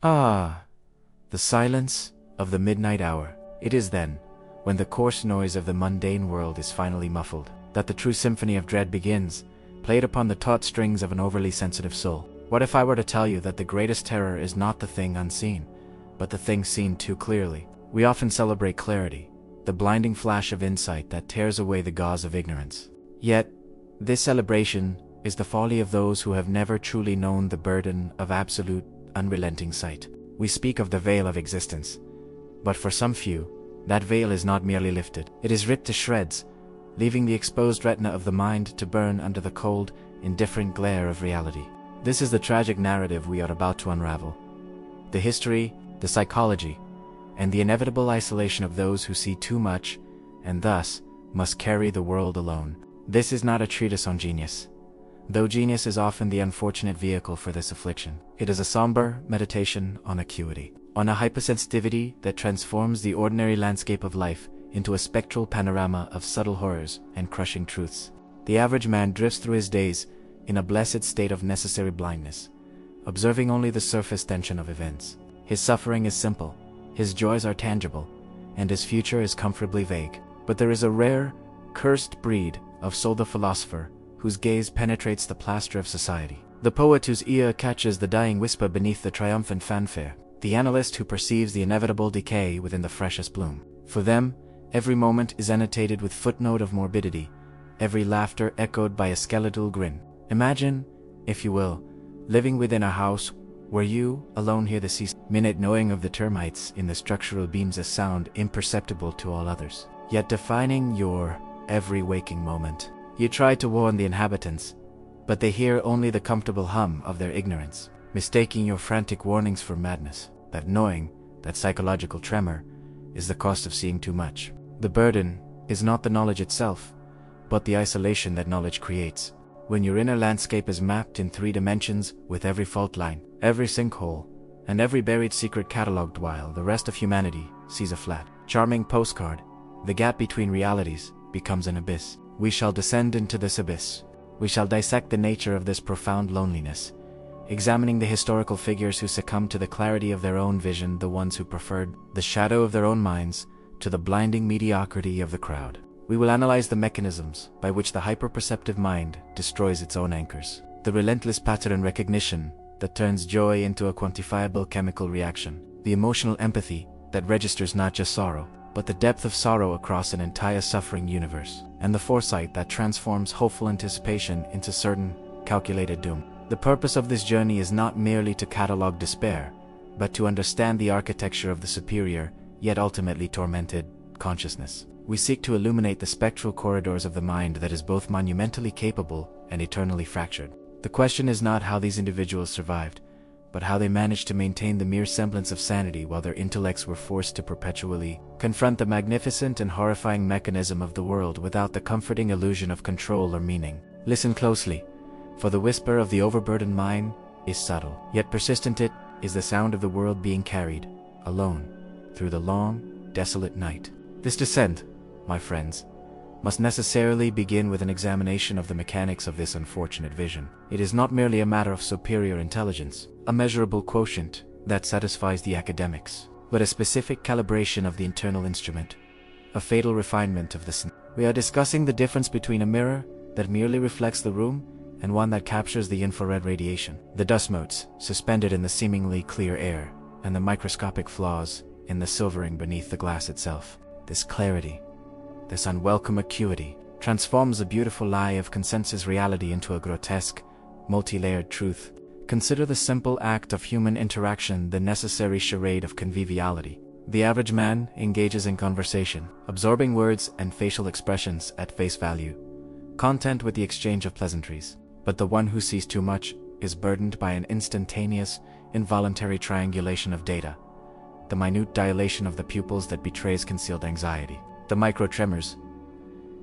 Ah, the silence of the midnight hour. It is then, when the coarse noise of the mundane world is finally muffled, that the true symphony of dread begins, played upon the taut strings of an overly sensitive soul. What if I were to tell you that the greatest terror is not the thing unseen, but the thing seen too clearly? We often celebrate clarity, the blinding flash of insight that tears away the gauze of ignorance. Yet, this celebration is the folly of those who have never truly known the burden of absolute, unrelenting sight. We speak of the veil of existence, but for some few, that veil is not merely lifted, it is ripped to shreds, leaving the exposed retina of the mind to burn under the cold, indifferent glare of reality. This is the tragic narrative we are about to unravel. The history, the psychology, and the inevitable isolation of those who see too much, and thus must carry the world alone. This is not a treatise on genius, though genius is often the unfortunate vehicle for this affliction. It is a somber meditation on acuity, on a hypersensitivity that transforms the ordinary landscape of life into a spectral panorama of subtle horrors and crushing truths. The average man drifts through his days in a blessed state of necessary blindness, observing only the surface tension of events. His suffering is simple, his joys are tangible, and his future is comfortably vague. But there is a rare, cursed breed of soul, the philosopher, whose gaze penetrates the plaster of society, the poet whose ear catches the dying whisper beneath the triumphant fanfare, the analyst who perceives the inevitable decay within the freshest bloom. For them, every moment is annotated with footnote of morbidity, every laughter echoed by a skeletal grin. Imagine, if you will, living within a house where you alone hear the minute gnawing of the termites in the structural beams, a sound imperceptible to all others, yet defining your every waking moment. You try to warn the inhabitants, but they hear only the comfortable hum of their ignorance, mistaking your frantic warnings for madness. That gnawing, that psychological tremor, is the cost of seeing too much. The burden is not the knowledge itself, but the isolation that knowledge creates. When your inner landscape is mapped in 3 dimensions, with every fault line, every sinkhole, and every buried secret catalogued, while the rest of humanity sees a flat, charming postcard, the gap between realities becomes an abyss. We shall descend into this abyss. We shall dissect the nature of this profound loneliness, examining the historical figures who succumbed to the clarity of their own vision, the ones who preferred the shadow of their own minds to the blinding mediocrity of the crowd. We will analyze the mechanisms by which the hyperperceptive mind destroys its own anchors, the relentless pattern recognition that turns joy into a quantifiable chemical reaction, the emotional empathy that registers not just sorrow, but the depth of sorrow across an entire suffering universe, and the foresight that transforms hopeful anticipation into certain, calculated doom. The purpose of this journey is not merely to catalogue despair, but to understand the architecture of the superior, yet ultimately tormented, consciousness. We seek to illuminate the spectral corridors of the mind that is both monumentally capable and eternally fractured. The question is not how these individuals survived, but how they managed to maintain the mere semblance of sanity while their intellects were forced to perpetually confront the magnificent and horrifying mechanism of the world without the comforting illusion of control or meaning. Listen closely, for the whisper of the overburdened mind is subtle, yet persistent. It is the sound of the world being carried, alone, through the long, desolate night. This descent, my friends, must necessarily begin with an examination of the mechanics of this unfortunate vision. It is not merely a matter of superior intelligence, a measurable quotient that satisfies the academics, but a specific calibration of the internal instrument, a fatal refinement of the sense. We are discussing the difference between a mirror that merely reflects the room and one that captures the infrared radiation, the dust motes suspended in the seemingly clear air, and the microscopic flaws in the silvering beneath the glass itself. This clarity, this unwelcome acuity, transforms a beautiful lie of consensus reality into a grotesque, multi-layered truth. Consider the simple act of human interaction, the necessary charade of conviviality. The average man engages in conversation, absorbing words and facial expressions at face value, content with the exchange of pleasantries. But the one who sees too much is burdened by an instantaneous, involuntary triangulation of data, the minute dilation of the pupils that betrays concealed anxiety, the micro-tremors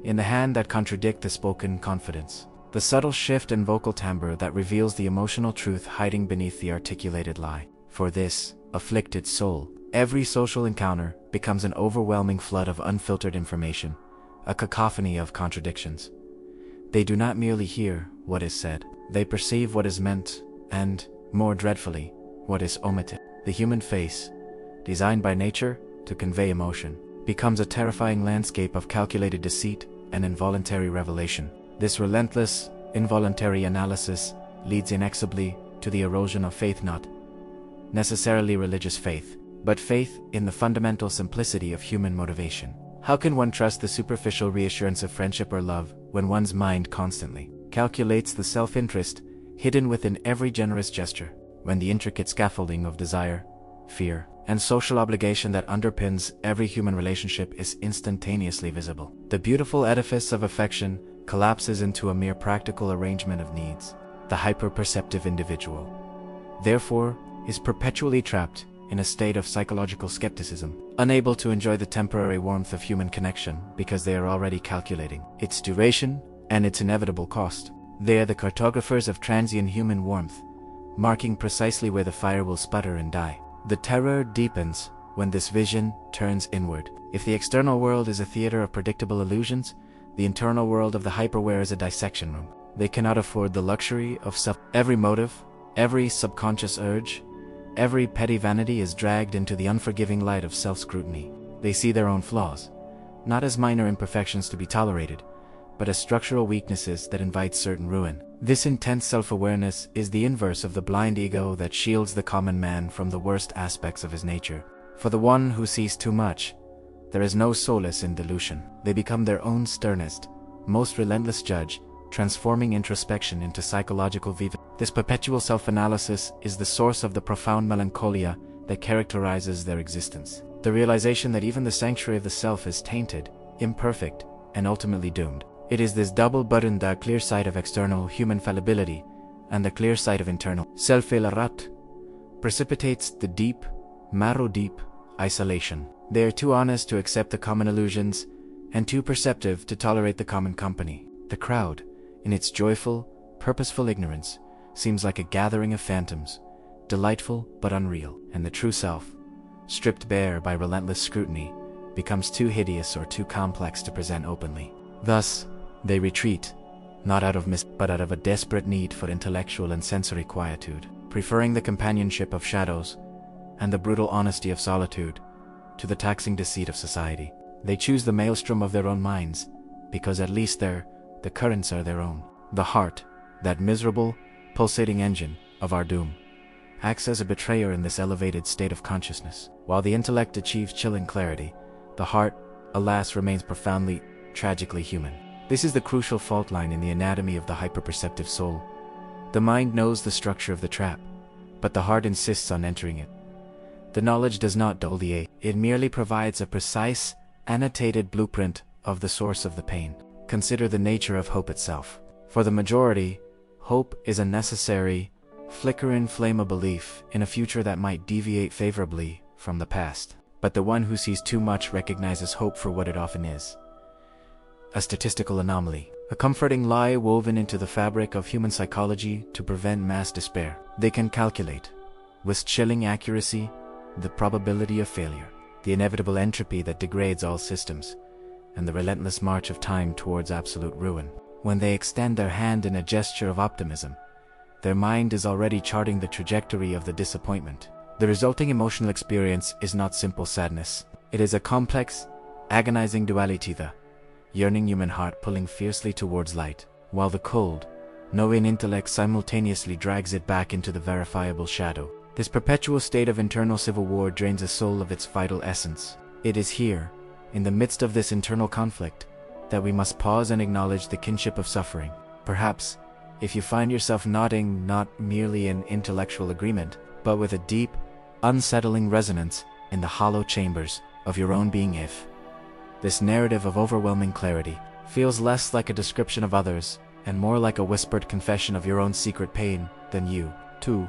in the hand that contradict the spoken confidence, the subtle shift in vocal timbre that reveals the emotional truth hiding beneath the articulated lie. For this afflicted soul, every social encounter becomes an overwhelming flood of unfiltered information, a cacophony of contradictions. They do not merely hear what is said, they perceive what is meant, and, more dreadfully, what is omitted. The human face, designed by nature to convey emotion, becomes a terrifying landscape of calculated deceit and involuntary revelation. This relentless, involuntary analysis leads inexorably to the erosion of faith, not necessarily religious faith, but faith in the fundamental simplicity of human motivation. How can one trust the superficial reassurance of friendship or love when one's mind constantly calculates the self-interest hidden within every generous gesture, when the intricate scaffolding of desire, fear, and social obligation that underpins every human relationship is instantaneously visible? The beautiful edifice of affection collapses into a mere practical arrangement of needs. The hyper-perceptive individual, therefore, is perpetually trapped in a state of psychological skepticism, unable to enjoy the temporary warmth of human connection because they are already calculating its duration and its inevitable cost. They are the cartographers of transient human warmth, marking precisely where the fire will sputter and die. The terror deepens when this vision turns inward. If the external world is a theater of predictable illusions, the internal world of the hyperware is a dissection room. They cannot afford the luxury of every motive, every subconscious urge, every petty vanity is dragged into the unforgiving light of self-scrutiny. They see their own flaws, not as minor imperfections to be tolerated, but as structural weaknesses that invite certain ruin. This intense self-awareness is the inverse of the blind ego that shields the common man from the worst aspects of his nature. For the one who sees too much, there is no solace in delusion. They become their own sternest, most relentless judge, transforming introspection into psychological vivid. This perpetual self-analysis is the source of the profound melancholia that characterizes their existence. The realization that even the sanctuary of the self is tainted, imperfect, and ultimately doomed. It is this double burden, the clear sight of external human fallibility and the clear sight of internal self-rat, precipitates the deep, marrow-deep isolation. They are too honest to accept the common illusions and too perceptive to tolerate the common company. The crowd, in its joyful, purposeful ignorance, seems like a gathering of phantoms, delightful but unreal, and the true self, stripped bare by relentless scrutiny, becomes too hideous or too complex to present openly. Thus, they retreat, not out of but out of a desperate need for intellectual and sensory quietude, preferring the companionship of shadows and the brutal honesty of solitude to the taxing deceit of society. They choose the maelstrom of their own minds, because at least the currents are their own. The heart, that miserable, pulsating engine of our doom, acts as a betrayer in this elevated state of consciousness. While the intellect achieves chilling clarity, the heart, alas, remains profoundly, tragically human. This is the crucial fault line in the anatomy of the hyperperceptive soul. The mind knows the structure of the trap, but the heart insists on entering it. The knowledge does not dull the ache, it merely provides a precise, annotated blueprint of the source of the pain. Consider the nature of hope itself. For the majority, hope is a necessary, flickering flame of belief in a future that might deviate favorably from the past. But the one who sees too much recognizes hope for what it often is: a statistical anomaly, a comforting lie woven into the fabric of human psychology to prevent mass despair. They can calculate, with chilling accuracy, the probability of failure, the inevitable entropy that degrades all systems, and the relentless march of time towards absolute ruin. When they extend their hand in a gesture of optimism, their mind is already charting the trajectory of the disappointment. The resulting emotional experience is not simple sadness. It is a complex, agonizing duality, the yearning human heart pulling fiercely towards light, while the cold, knowing intellect simultaneously drags it back into the verifiable shadow. This perpetual state of internal civil war drains a soul of its vital essence. It is here, in the midst of this internal conflict, that we must pause and acknowledge the kinship of suffering. Perhaps, if you find yourself nodding not merely in intellectual agreement, but with a deep, unsettling resonance in the hollow chambers of your own being, if this narrative of overwhelming clarity feels less like a description of others and more like a whispered confession of your own secret pain, then you, too,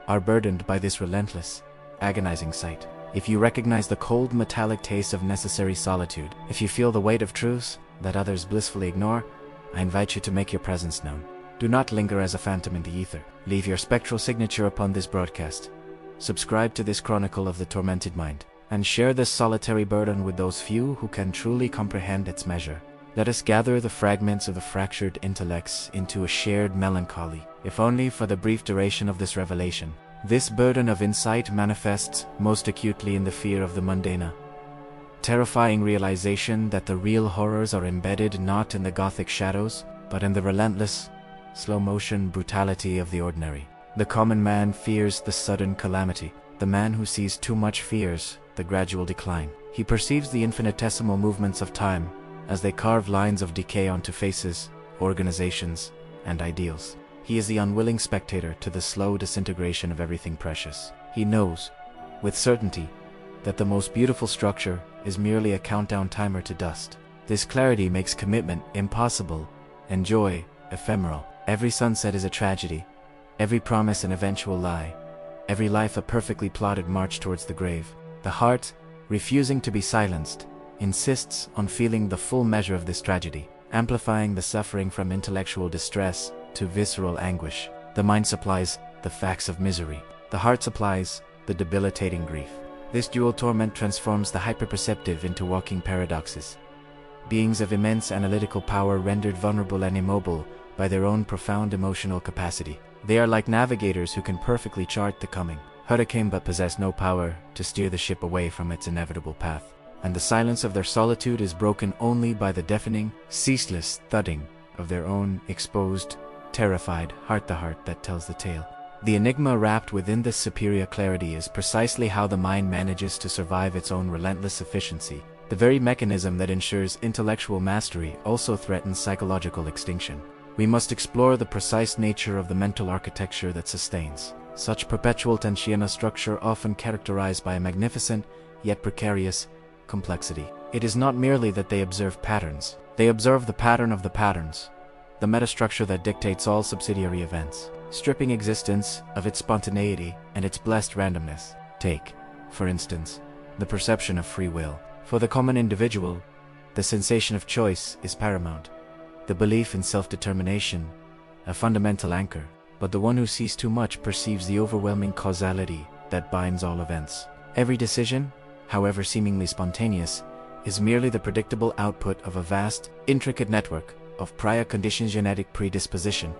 are burdened by this relentless, agonizing sight. If you recognize the cold metallic taste of necessary solitude, if you feel the weight of truths that others blissfully ignore, I invite you to make your presence known. Do not linger as a phantom in the ether. Leave your spectral signature upon this broadcast. Subscribe to this chronicle of the tormented mind, and share this solitary burden with those few who can truly comprehend its measure. Let us gather the fragments of the fractured intellects into a shared melancholy, if only for the brief duration of this revelation. This burden of insight manifests most acutely in the fear of the mundane, terrifying realization that the real horrors are embedded not in the gothic shadows, but in the relentless, slow-motion brutality of the ordinary. The common man fears the sudden calamity. The man who sees too much fears the gradual decline. He perceives the infinitesimal movements of time as they carve lines of decay onto faces, organizations, and ideals. He is the unwilling spectator to the slow disintegration of everything precious. He knows, with certainty, that the most beautiful structure is merely a countdown timer to dust. This clarity makes commitment impossible and joy ephemeral. Every sunset is a tragedy, every promise an eventual lie, every life a perfectly plotted march towards the grave. The heart, refusing to be silenced, insists on feeling the full measure of this tragedy, amplifying the suffering from intellectual distress to visceral anguish. The mind supplies the facts of misery. The heart supplies the debilitating grief. This dual torment transforms the hyperperceptive into walking paradoxes, beings of immense analytical power rendered vulnerable and immobile by their own profound emotional capacity. They are like navigators who can perfectly chart the coming hurricane but possess no power to steer the ship away from its inevitable path. And the silence of their solitude is broken only by the deafening, ceaseless thudding of their own exposed, terrified heart-to-heart that tells the tale. The enigma wrapped within this superior clarity is precisely how the mind manages to survive its own relentless efficiency. The very mechanism that ensures intellectual mastery also threatens psychological extinction. We must explore the precise nature of the mental architecture that sustains such perpetual tension, a structure often characterized by a magnificent, yet precarious, complexity. It is not merely that they observe patterns. They observe the pattern of the patterns, the metastructure that dictates all subsidiary events, stripping existence of its spontaneity and its blessed randomness. Take, for instance, the perception of free will. For the common individual, the sensation of choice is paramount, the belief in self-determination, a fundamental anchor. But the one who sees too much perceives the overwhelming causality that binds all events. Every decision, however seemingly spontaneous, is merely the predictable output of a vast, intricate network of prior conditions, genetic predisposition,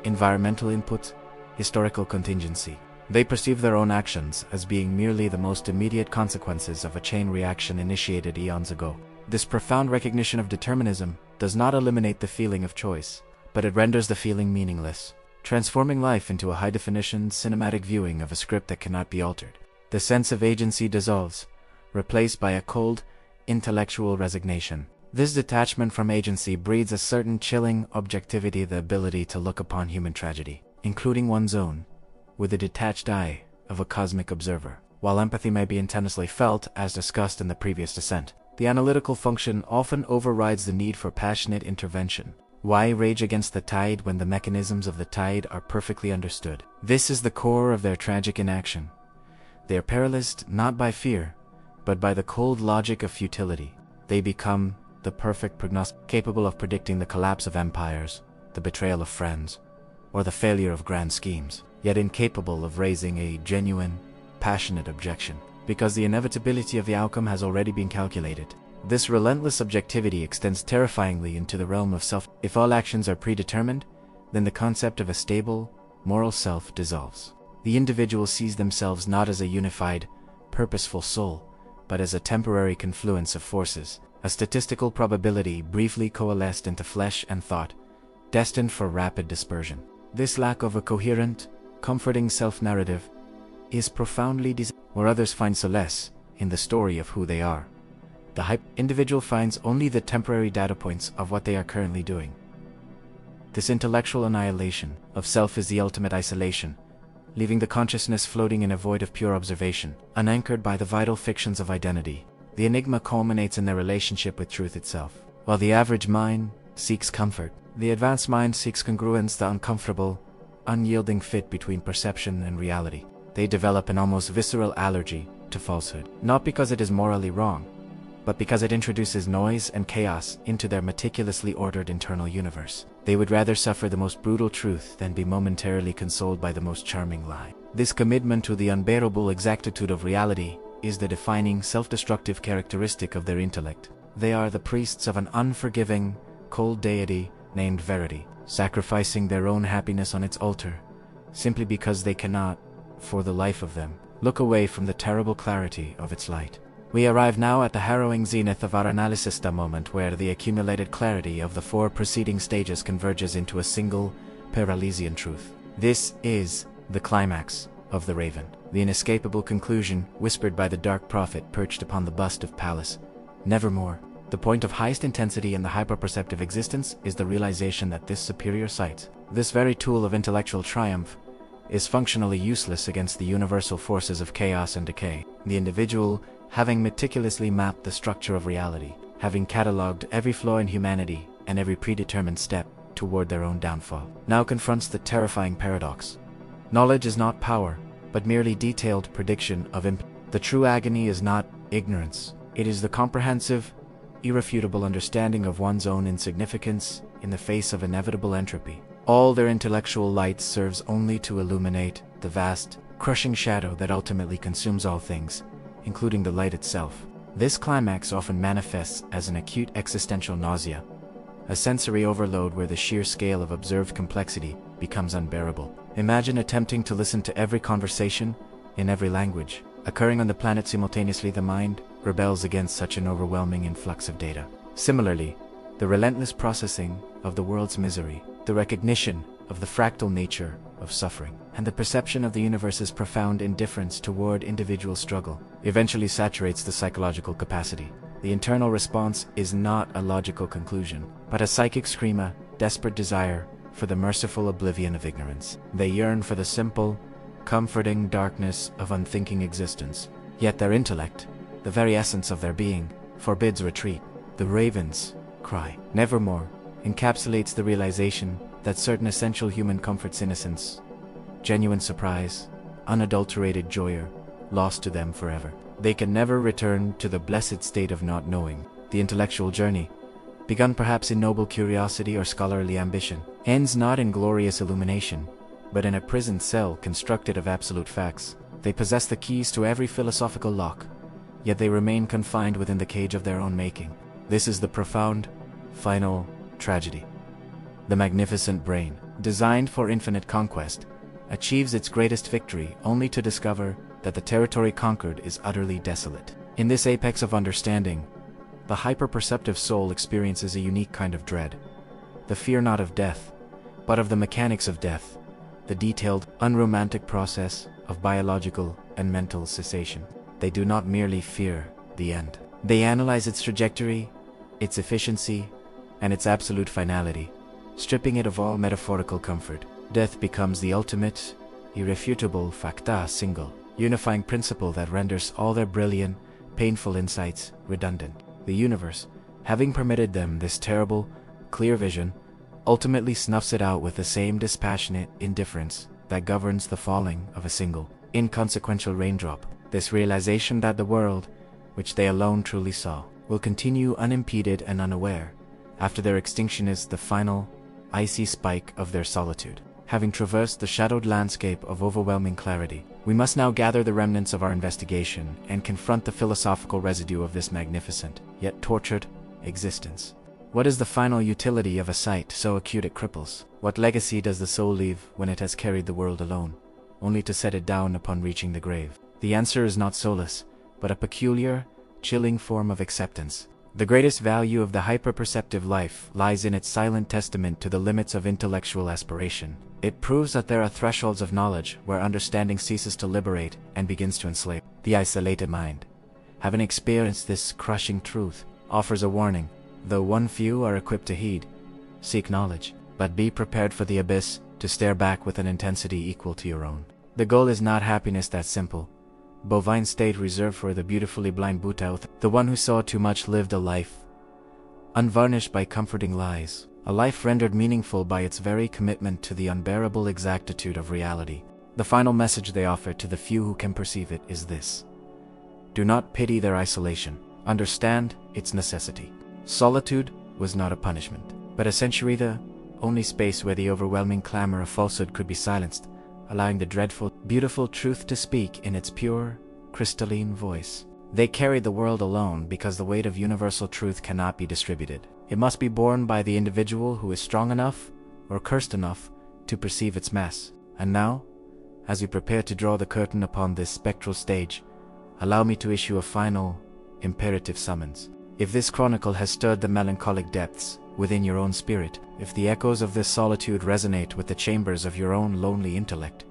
environmental input, historical contingency. They perceive their own actions as being merely the most immediate consequences of a chain reaction initiated eons ago. This profound recognition of determinism does not eliminate the feeling of choice, but it renders the feeling meaningless, transforming life into a high-definition cinematic viewing of a script that cannot be altered. The sense of agency dissolves, replaced by a cold, intellectual resignation. This detachment from agency breeds a certain chilling objectivity, the ability to look upon human tragedy, including one's own, with the detached eye of a cosmic observer. While empathy may be intensely felt, as discussed in the previous descent, the analytical function often overrides the need for passionate intervention. Why rage against the tide when the mechanisms of the tide are perfectly understood? This is the core of their tragic inaction. They are paralyzed not by fear, but by the cold logic of futility. They become the perfect prognostic, capable of predicting the collapse of empires, the betrayal of friends, or the failure of grand schemes, yet incapable of raising a genuine, passionate objection, because the inevitability of the outcome has already been calculated. This relentless objectivity extends terrifyingly into the realm of self. If all actions are predetermined, then the concept of a stable, moral self dissolves. The individual sees themselves not as a unified, purposeful soul, but as a temporary confluence of forces, a statistical probability briefly coalesced into flesh and thought, destined for rapid dispersion. This lack of a coherent, comforting self-narrative is profoundly where others find solace in the story of who they are. The individual finds only the temporary data points of what they are currently doing. This intellectual annihilation of self is the ultimate isolation, leaving the consciousness floating in a void of pure observation, unanchored by the vital fictions of identity. The enigma culminates in their relationship with truth itself. While the average mind seeks comfort, the advanced mind seeks congruence, the uncomfortable, unyielding fit between perception and reality. They develop an almost visceral allergy to falsehood, not because it is morally wrong, but because it introduces noise and chaos into their meticulously ordered internal universe. They would rather suffer the most brutal truth than be momentarily consoled by the most charming lie. This commitment to the unbearable exactitude of reality is the defining self-destructive characteristic of their intellect. They are the priests of an unforgiving, cold deity named Verity, sacrificing their own happiness on its altar, simply because they cannot, for the life of them, look away from the terrible clarity of its light. We arrive now at the harrowing zenith of our analysis, the moment where the accumulated clarity of the 4 preceding stages converges into a single Paracelsian truth. This is the climax of the Raven, the inescapable conclusion whispered by the dark prophet perched upon the bust of Pallas. Nevermore. The point of highest intensity in the hyperperceptive existence is the realization that this superior sight, this very tool of intellectual triumph, is functionally useless against the universal forces of chaos and decay. The individual, having meticulously mapped the structure of reality, having catalogued every flaw in humanity and every predetermined step toward their own downfall, now confronts the terrifying paradox. Knowledge is not power, but merely detailed prediction of The true agony is not ignorance. It is the comprehensive, irrefutable understanding of one's own insignificance in the face of inevitable entropy. All their intellectual light serves only to illuminate the vast, crushing shadow that ultimately consumes all things, including the light itself. This climax often manifests as an acute existential nausea, a sensory overload where the sheer scale of observed complexity becomes unbearable. Imagine attempting to listen to every conversation, in every language, occurring on the planet simultaneously. The mind rebels against such an overwhelming influx of data. Similarly, the relentless processing of the world's misery, the recognition of the fractal nature of suffering, and the perception of the universe's profound indifference toward individual struggle, eventually saturates the psychological capacity. The internal response is not a logical conclusion, but a psychic scream, a desperate desire for the merciful oblivion of ignorance. They yearn for the simple, comforting darkness of unthinking existence, yet their intellect, the very essence of their being, forbids retreat. The Raven's cry, "Nevermore," encapsulates the realization that certain essential human comforts, innocence, genuine surprise, unadulterated joy, are lost to them forever. They can never return to the blessed state of not knowing. The intellectual journey, begun perhaps in noble curiosity or scholarly ambition, ends not in glorious illumination, but in a prison cell constructed of absolute facts. They possess the keys to every philosophical lock, yet they remain confined within the cage of their own making. This is the profound, final tragedy. The magnificent brain, designed for infinite conquest, achieves its greatest victory only to discover that the territory conquered is utterly desolate. In this apex of understanding, the hyperperceptive soul experiences a unique kind of dread. The fear not of death, but of the mechanics of death, the detailed, unromantic process of biological and mental cessation. They do not merely fear the end. They analyze its trajectory, its efficiency, and its absolute finality, stripping it of all metaphorical comfort. Death becomes the ultimate, irrefutable facta single, unifying principle that renders all their brilliant, painful insights redundant. The universe, having permitted them this terrible, clear vision, ultimately snuffs it out with the same dispassionate indifference that governs the falling of a single, inconsequential raindrop. This realization that the world, which they alone truly saw, will continue unimpeded and unaware after their extinction is the final, icy spike of their solitude. Having traversed the shadowed landscape of overwhelming clarity, we must now gather the remnants of our investigation and confront the philosophical residue of this magnificent, yet tortured, existence. What is the final utility of a sight so acute it cripples? What legacy does the soul leave when it has carried the world alone, only to set it down upon reaching the grave? The answer is not solace, but a peculiar, chilling form of acceptance. The greatest value of the hyperperceptive life lies in its silent testament to the limits of intellectual aspiration. It proves that there are thresholds of knowledge where understanding ceases to liberate and begins to enslave. The isolated mind, having experienced this crushing truth, offers a warning. Though one few are equipped to heed, seek knowledge, but be prepared for the abyss to stare back with an intensity equal to your own. The goal is not happiness that simple, bovine state reserved for the beautifully blind Buddha, the one who saw too much, lived a life unvarnished by comforting lies, a life rendered meaningful by its very commitment to the unbearable exactitude of reality. The final message they offer to the few who can perceive it is this: do not pity their isolation, understand its necessity. Solitude was not a punishment, but a sanctuary, the only space where the overwhelming clamor of falsehood could be silenced, allowing the dreadful, beautiful truth to speak in its pure, crystalline voice. They carried the world alone because the weight of universal truth cannot be distributed. It must be borne by the individual who is strong enough or cursed enough to perceive its mass. And now, as we prepare to draw the curtain upon this spectral stage, allow me to issue a final, imperative summons. If this chronicle has stirred the melancholic depths within your own spirit, if the echoes of this solitude resonate with the chambers of your own lonely intellect,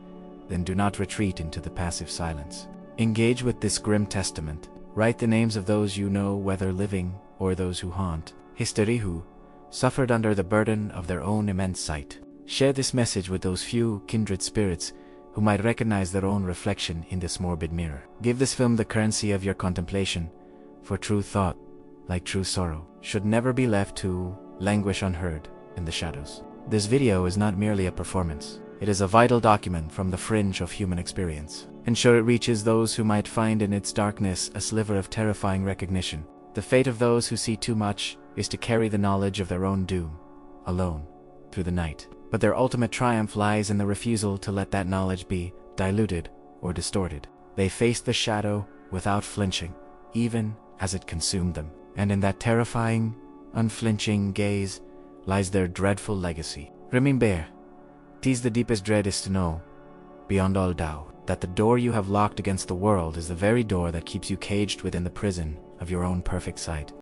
then do not retreat into the passive silence. Engage with this grim testament. Write the names of those you know, whether living or those who haunt history, who suffered under the burden of their own immense sight. Share this message with those few kindred spirits who might recognize their own reflection in this morbid mirror. Give this film the currency of your contemplation, for true thought, like true sorrow, should never be left to languish unheard in the shadows. This video is not merely a performance. It is a vital document from the fringe of human experience. Ensure it reaches those who might find in its darkness a sliver of terrifying recognition. The fate of those who see too much is to carry the knowledge of their own doom, alone, through the night. But their ultimate triumph lies in the refusal to let that knowledge be diluted or distorted. They faced the shadow without flinching, even as it consumed them. And in that terrifying, unflinching gaze lies their dreadful legacy. Remember, 'tis the deepest dread is to know, beyond all doubt, that the door you have locked against the world is the very door that keeps you caged within the prison of your own perfect sight.